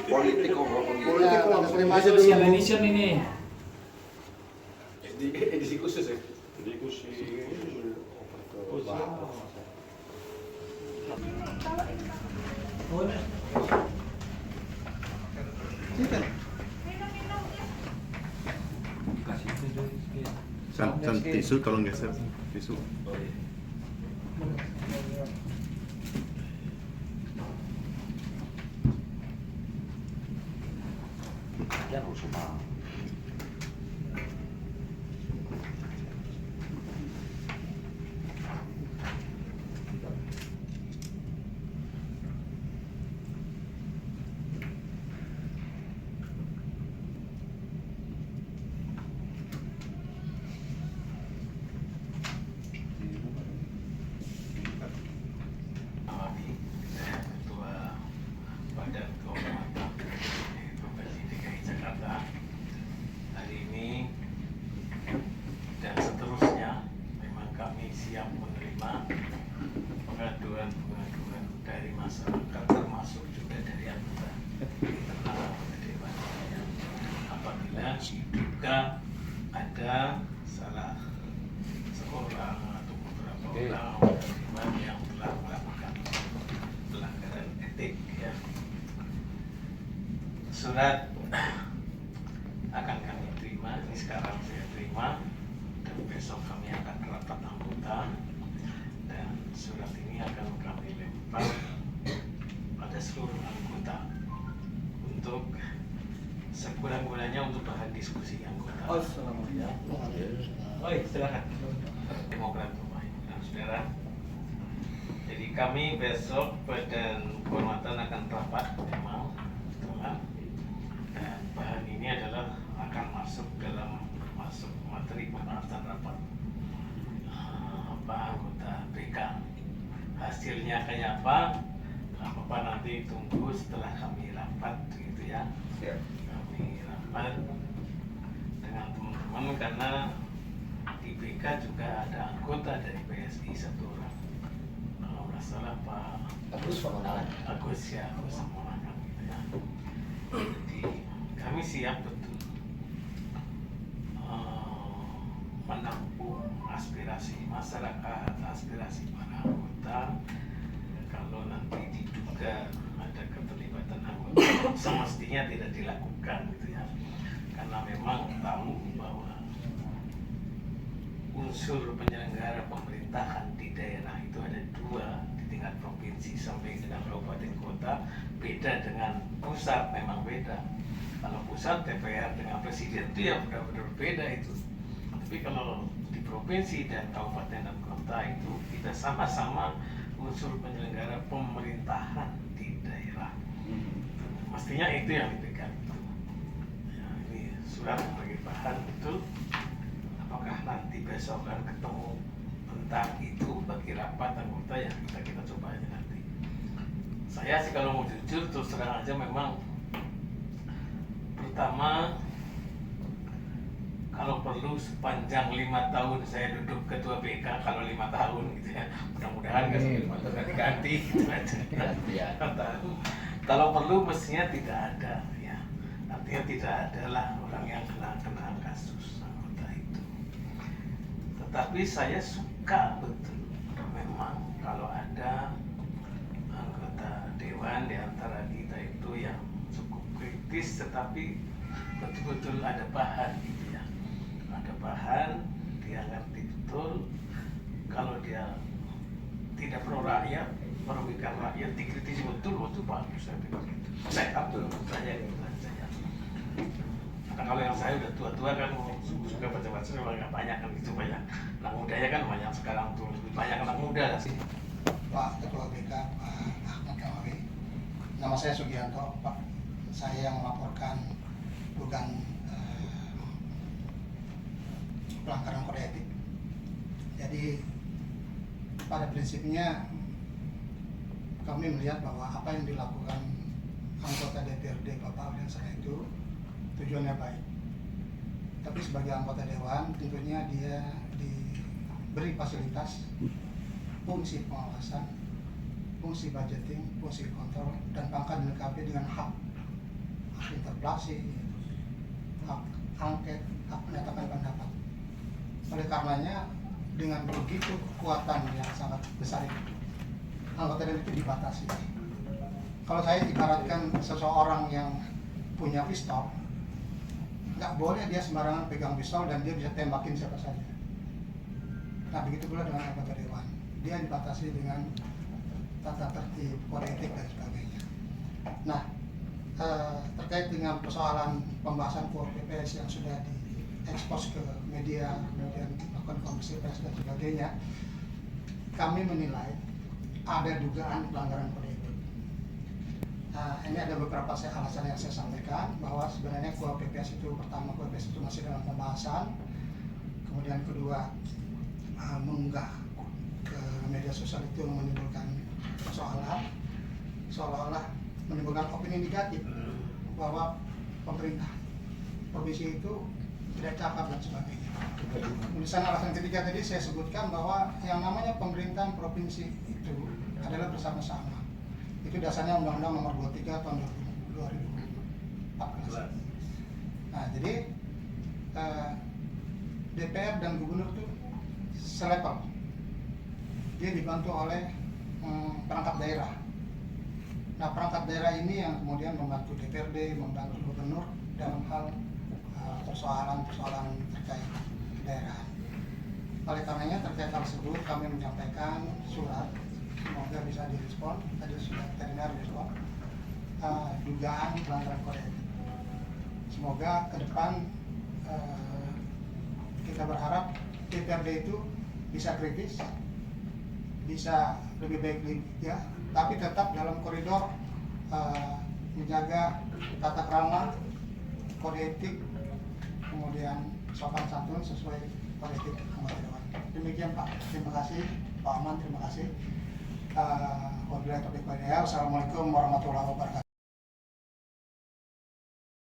Politik kok Masih special edition ini. edisi khusus ya. San tisu tolong geser tisu. Ya rusuh mah. Badan Kehormatan Provinsi DKI Jakarta hari ini dan seterusnya memang kami siap menerima pengaduan dari masyarakat termasuk juga dari anggota internal Dewan yang apabila diduga ada salah seorang atau beberapa orang yang telah melakukan pelanggaran etik ya. Surat akan kami terima, ini sekarang saya terima dan besok kami akan rapat anggota dan surat ini akan kami lempar pada seluruh anggota untuk sekurang-kurangnya untuk bahan diskusi anggota. Oh, assalamualaikum. Oh, silakan. Demokrat saudara. Jadi kami besok Badan Kehormatan akan rapat memang teman. Dan bahan ini adalah akan masuk materi pembahasan rapat anggota BK. Hasilnya kayak apa? Apa nanti tunggu setelah kami rapat gitu ya. Siap. Kami rapat dengan teman-teman karena di BK juga ada anggota dari PSI satu orang. Kalau nggak salah Pak Agus Pamanangan. Agus ya, Agus Pamanangan gitu ya. Jadi kami siap betul menampung aspirasi masyarakat, aspirasi para anggota. Kalau nanti diduga ada keterlibatan anggota, semestinya tidak dilakukan gitu ya. Karena memang tahu bahwa unsur penyelenggara pemerintahan di daerah itu ada dua, di tingkat provinsi sampai dengan kabupaten kota, beda dengan pusat, memang beda. Kalau pusat DPR dengan presiden itu ya benar-benar beda itu. Tapi kalau di provinsi dan kabupaten dan kota itu kita sama-sama unsur penyelenggara pemerintahan di daerah. Mestinya itu yang dipegang. Ya, ini surat sebagai bahan betul. Apakah nanti besok akan ketemu tentang itu bagi rapat anggota yang kita coba aja nanti. Saya sih kalau mau jujur terus terang aja memang pertama kalau perlu sepanjang 5 tahun saya duduk ketua BK, kalau 5 tahun gitu ya, mudah-mudahan kan 5 tahun ganti gitu aja. Kalau perlu mestinya tidak ada ya, artinya tidak adalah orang yang kena kasus anggota itu. Tetapi saya suka betul memang kalau ada anggota dewan di antara kita itu yang cukup kritis tetapi betul-betul ada bahan gitu ya. Ada bahan, dia ngerti betul. Kalau dia tidak pro rakyat, merugikan rakyat, dikritisi betul bagus saya pikir gitu. Sehat tuh saya gitu saja. Nah, kalau yang saya udah tua-tua kan suka baca-baca nggak banyak kan gitu banyak. Anak mudanya kan banyak sekarang tuh lebih banyak anak muda lah sih. Pak Ketua BK, Pak Ahmad Kawawi. Nama saya Sugianto, Pak. Saya melaporkan dugaan pelanggaran kode etik. Jadi pada prinsipnya kami melihat bahwa apa yang dilakukan anggota DPRD Bapak dan saya itu tujuannya baik. Tapi sebagai anggota dewan tentunya dia diberi fasilitas fungsi pengawasan fungsi budgeting, fungsi kontrol, dan pangkat dilengkapi dengan hak interpelasi, hak angket, hak menyatakan pendapat. Oleh karenanya, dengan begitu kekuatan yang sangat besar itu, anggota DPR itu dibatasi. Kalau saya ibaratkan seseorang yang punya pistol, nggak boleh dia sembarangan pegang pistol dan dia bisa tembakin siapa saja. Nah, begitu pula dengan anggota dewan. Dia dibatasi dengan tata tertib, kode etik, dan sebagainya. Nah, terkait dengan persoalan pembahasan KUHP PPS yang sudah diekspos ke media, kemudian melakukan konferensi pers dan sebagainya, kami menilai ada dugaan pelanggaran kode etik. Nah, ini ada beberapa alasan yang saya sampaikan, bahwa sebenarnya KUHP PPS itu, pertama, KUHP PPS itu masih dalam pembahasan. Kemudian kedua, mengunggah ke media sosial itu menimbulkan persoalan, seolah-olah menimbulkan opini negatif bahwa pemerintah provinsi itu tidak cakap dan sebagainya. Tulisan alasan ketiga tadi saya sebutkan bahwa yang namanya pemerintahan provinsi itu adalah bersama-sama. Itu dasarnya Undang-Undang Nomor 23 Tahun 2014. Nah, jadi DPR dan Gubernur itu selevel. Dia dibantu oleh perangkat daerah. Nah, perangkat daerah ini yang kemudian membantu DPRD, membantu Gubernur dalam hal persoalan-persoalan terkait daerah. Oleh karenanya, terkait hal tersebut kami menyampaikan surat, semoga bisa direspon, tadi sudah terdengar respon, dugaan pelanggaran kode etik. Semoga ke depan kita berharap DPRD itu bisa kritis, bisa lebih baik ya, tapi tetap dalam koridor menjaga tata krama, kode etik, kemudian sopan santun sesuai kode etik anggota dewan. Demikian Pak, terima kasih Pak Aman, terima kasih. Wabillahi taufiq wal hidayah. Assalamualaikum warahmatullahi wabarakatuh.